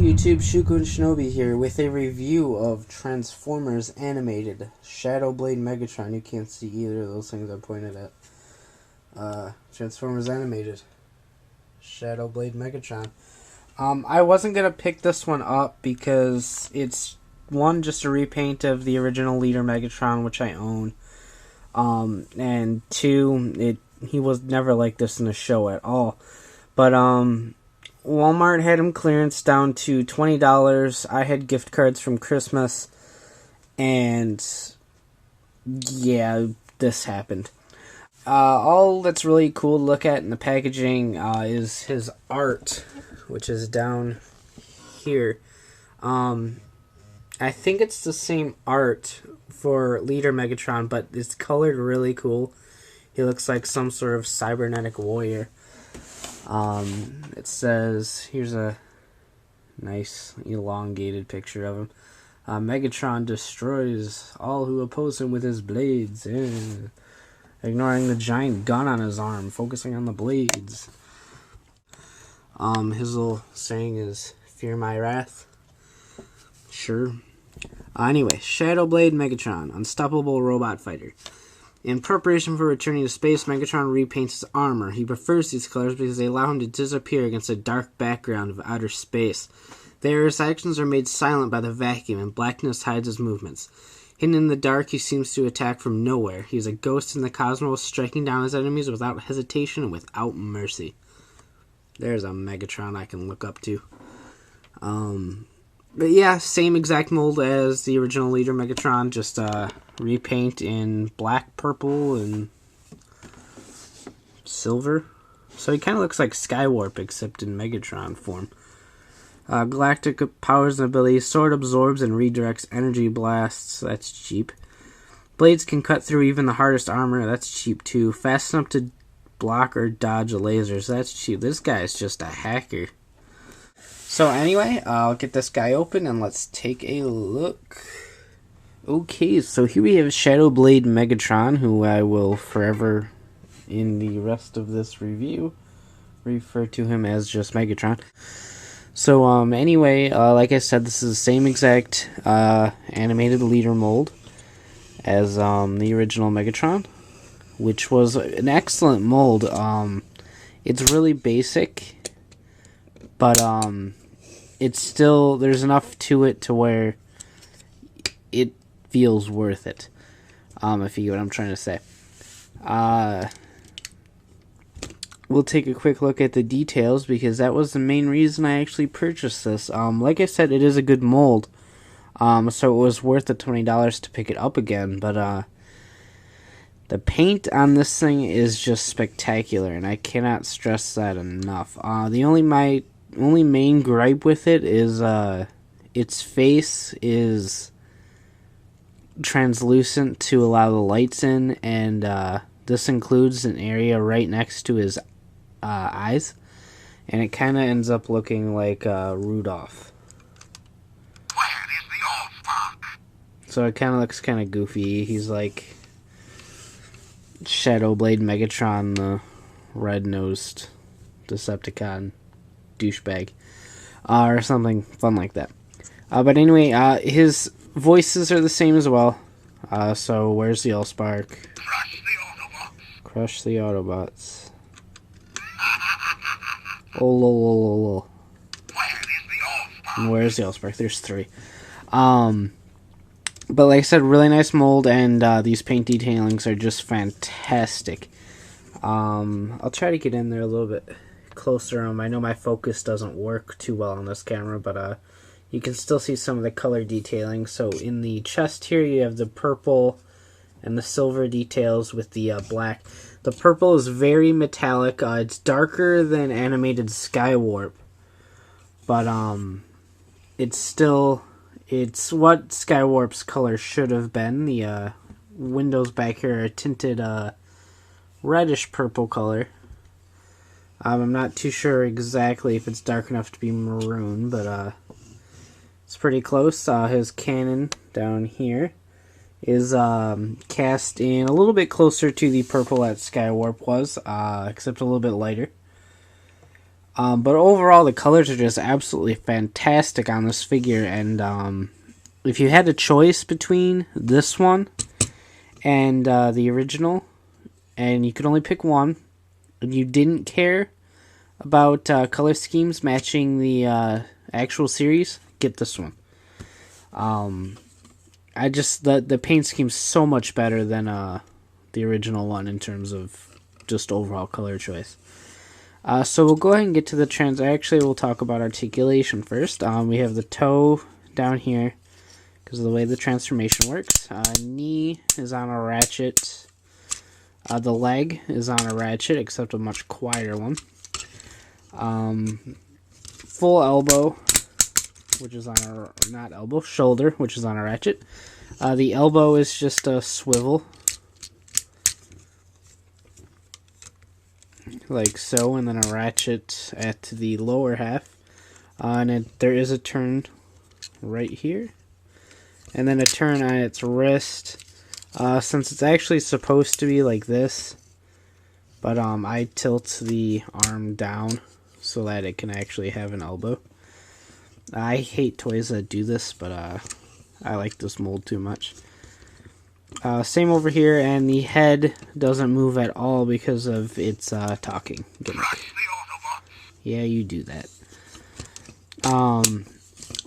YouTube, Shuko and Shinobi here with a review of Transformers Animated Shadowblade Megatron. You can't see either of those things I pointed at. Transformers Animated Shadowblade Megatron. I wasn't going to pick this one up because it's, one, just a repaint of the original Leader Megatron, which I own. And two, he was never like this in the show at all. But, Walmart had him clearance down to $20. I had gift cards from Christmas, and yeah, this happened. All that's really cool to look at in the packaging is his art, which is down here. I think it's the same art for Leader Megatron, but it's colored really cool. He looks like some sort of cybernetic warrior. It says, here's a nice elongated picture of him. Megatron destroys all who oppose him with his blades, ignoring the giant gun on his arm, focusing on the blades. His little saying is, "Fear my wrath." Sure. Anyway, Shadowblade Megatron, unstoppable robot fighter. In preparation for returning to space, Megatron repaints his armor. He prefers these colors because they allow him to disappear against a dark background of outer space. There, his actions are made silent by the vacuum, and blackness hides his movements. Hidden in the dark, he seems to attack from nowhere. He is a ghost in the cosmos, striking down his enemies without hesitation and without mercy. There's a Megatron I can look up to. But yeah, same exact mold as the original Leader Megatron, just repaint in black, purple, and silver. So he kind of looks like Skywarp, except in Megatron form. Galactic powers and abilities. Sword absorbs and redirects energy blasts. That's cheap. Blades can cut through even the hardest armor. That's cheap too. Fast enough to block or dodge lasers. That's cheap. This guy is just a hacker. So anyway, I'll get this guy open and let's take a look. Okay, so here we have Shadowblade Megatron, who I will forever, in the rest of this review, refer to him as just Megatron. So anyway, like I said, this is the same exact animated leader mold as the original Megatron, which was an excellent mold. It's really basic, but it's still, there's enough to it to where it feels worth it, if you get what I'm trying to say. We'll take a quick look at the details, because that was the main reason I actually purchased this. Like I said, it is a good mold, so it was worth the $20 to pick it up again, but the paint on this thing is just spectacular, and I cannot stress that enough. The only main gripe with it is its face is translucent to allow the lights in, and this includes an area right next to his eyes, and it kind of ends up looking like Rudolph. Where is the Allspark? So it kind of looks kind of goofy. He's like Shadowblade Megatron, the red-nosed Decepticon douchebag, or something fun like that. But anyway, his voices are the same as well. So where's the Allspark? Crush the Autobots. Crush the Autobots. Oh, lol. Where is the Allspark? Where's the Allspark? There's three. But like I said, really nice mold, and these paint detailings are just fantastic. I'll try to get in there a little bit closer. I know my focus doesn't work too well on this camera, but you can still see some of the color detailing. So in the chest here, you have the purple and the silver details with the black. The purple is very metallic. It's darker than animated Skywarp, but it's what Skywarp's color should have been. The windows back here are tinted reddish purple color. I'm not too sure exactly if it's dark enough to be maroon, but it's pretty close. His cannon down here is cast in a little bit closer to the purple that Skywarp was, except a little bit lighter. But overall, the colors are just absolutely fantastic on this figure. And if you had a choice between this one and the original, and you could only pick one, and you didn't care about color schemes matching the actual series, get this one. The paint scheme's so much better than the original one in terms of just overall color choice. So we'll go ahead and get to the Actually, we'll talk about articulation first. We have the toe down here because of the way the transformation works. Knee is on a ratchet. The leg is on a ratchet, except a much quieter one. Full elbow, which is on a, not elbow, shoulder, which is on a ratchet. The elbow is just a swivel, like so, and then a ratchet at the lower half. And there is a turn right here, and then a turn on its wrist. Since it's actually supposed to be like this, but I tilt the arm down so that it can actually have an elbow. I hate toys that do this, but I like this mold too much. Same over here, and the head doesn't move at all because of its talking gimmick. Yeah, you do that.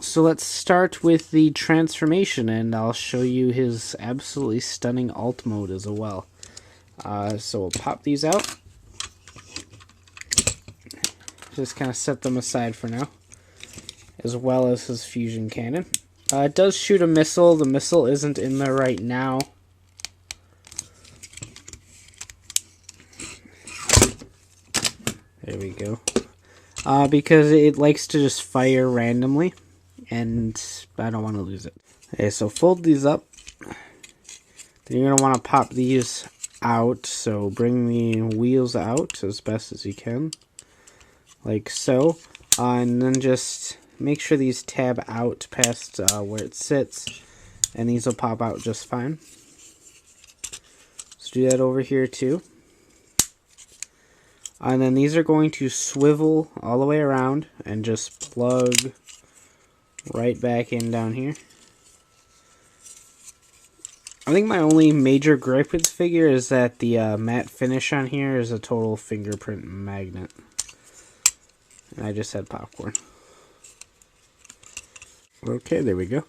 So let's start with the transformation, and I'll show you his absolutely stunning alt mode as well. So we'll pop these out. Just kind of set them aside for now, as well as his fusion cannon. It does shoot a missile. The missile isn't in there right now. There we go. Because it likes to just fire randomly, and I don't want to lose it. Okay, so fold these up. Then you're going to want to pop these out, so bring the wheels out as best as you can, like so. And then just make sure these tab out past where it sits, and these will pop out just fine. Let's do that over here too. And then these are going to swivel all the way around and just plug right back in down here. I think my only major gripe with this figure is that the matte finish on here is a total fingerprint magnet. And I just had popcorn. Okay, there we go.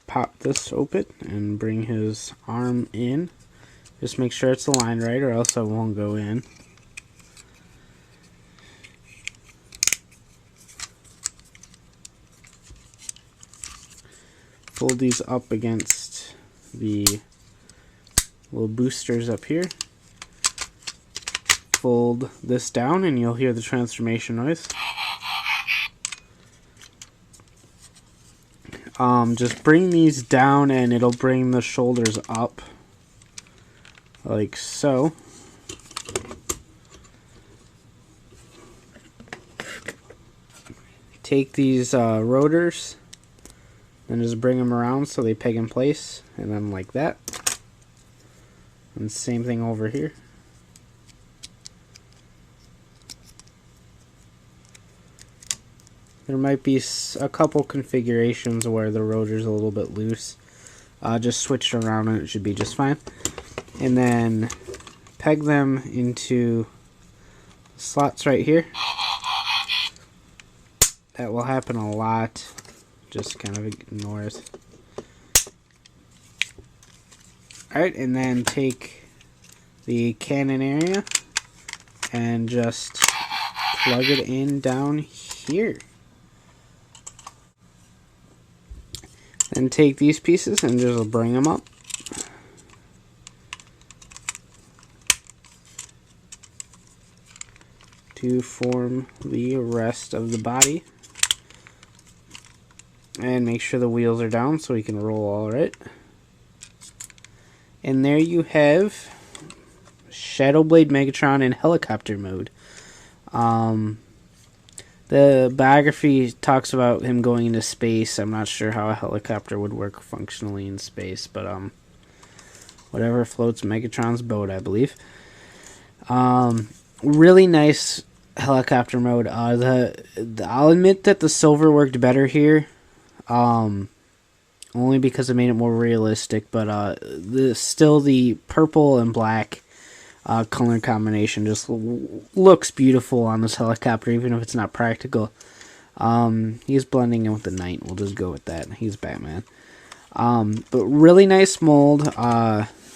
Pop this open and bring his arm in. Just make sure it's aligned right, or else it won't go in. Fold these up against the little boosters up here. Fold this down and you'll hear the transformation noise. Just bring these down and it'll bring the shoulders up. Like so. Take these rotors and just bring them around so they peg in place, and then like that. And same thing over here. There might be a couple configurations where the rotor's a little bit loose. Just switch it around and it should be just fine. And then peg them into slots right here. That will happen a lot. Just kind of ignore it. Alright, and then take the cannon area and just plug it in down here. Then take these pieces and just bring them up. To form the rest of the body. And make sure the wheels are down so we can roll all right. And there you have Shadow Blade Megatron in helicopter mode. The biography talks about him going into space. I'm not sure how a helicopter would work functionally in space, but whatever floats Megatron's boat, I believe. Really nice helicopter mode. I'll admit that the silver worked better here. Only because it made it more realistic, but still the purple and black color combination just looks beautiful on this helicopter, even if it's not practical. He's blending in with the night. We'll just go with that. He's Batman. But really nice mold,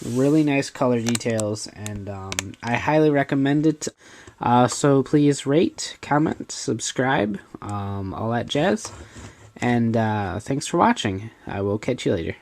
really nice color details, and I highly recommend it. So please rate, comment, subscribe, all that jazz. And thanks for watching. I will catch you later.